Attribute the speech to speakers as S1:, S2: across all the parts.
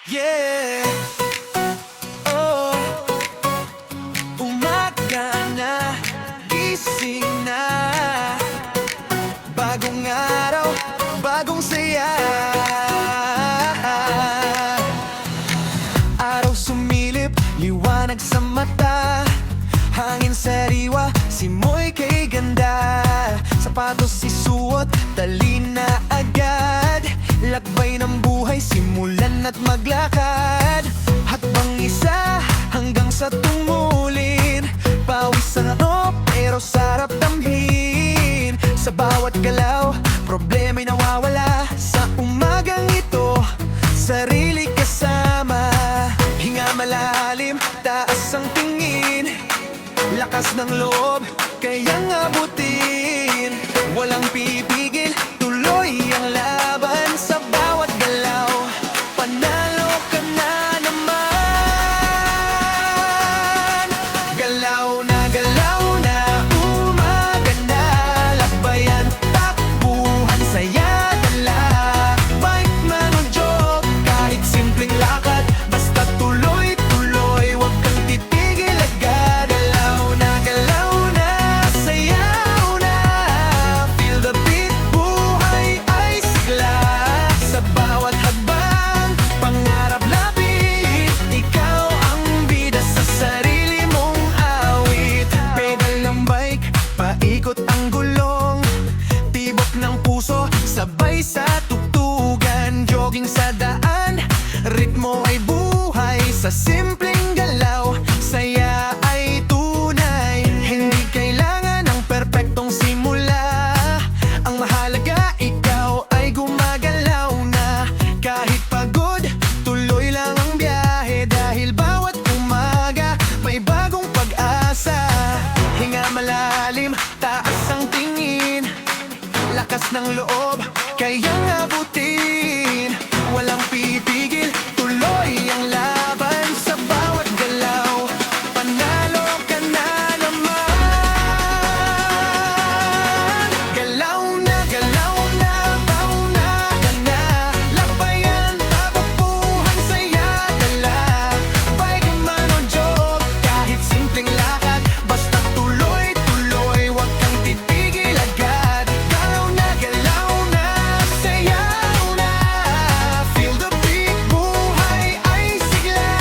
S1: Yeah. Oh, umaga na, gising na. Bagong araw, bagong saya. Araw sumilip, liwanag sa mata. Hangin sariwa, simoy kay ganda. Sapatos isuot, dali na agad. Lakbay ng buhay, simulan at maglakad. Hakbang isa hanggang sa tumulin. Pawis ang ano, pero sarap damhin. Sa bawat galaw, problema'y nawawala. Sa umagang ito, sarili kasama. Hinga malalim, taas ang tingin. Lakas ng loob, kayang abutin. Walang pipigil, tuloy ang laban. Sa bawat galaw, panalo ka na naman. Galaw na, umaga na. Lakbayan, takbuhan, saya dala. Bike man o joke, kahit simpleng lakad. Basta tuloy-tuloy, huwag kang titigil agad. Galaw na, sayaw na. Feel the beat, buhay ay sigla. Sa bawat hakbang, pangarap lapit. Ikaw ang bida sa sarili mong awit. Pedal ng bike, paikot ang gulong. Tibok ng puso, sabay sa tugtugan. Jogging sa daan, ritmo ay buhay. Sa simpleng galaw, saya ay tunay. Hindi kailangan ng perpektong simula. Ang mahalaga, ikaw ay gumagalaw na. Kahit pagod, tuloy lang ang biyahe. Dahil bawat umaga, may bagong pag-asa. Hinga malalim, taas ang tingin. Lakas ng loob, kayang abutin. Walang pipigil, tuloy ang laban. Sa bawat galaw, panalo ka na naman. Galaw na, bauna ka na. Lakbayan, takbuhan, saya dala. Bike man o joke, kahit simpleng lakad. Basta tuloy-tuloy, huwag kang titigil agad. Galaw na, sayaw na. Feel the beat, buhay ay sigla.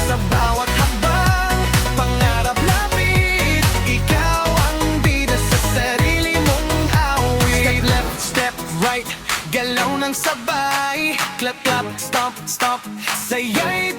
S1: Sa bawat hakbang, pangarap lapit. Ikaw ang bida sa sarili mong awit. Step left, step right, galaw ng sabay. Clap, clap, stomp, stomp, saya'y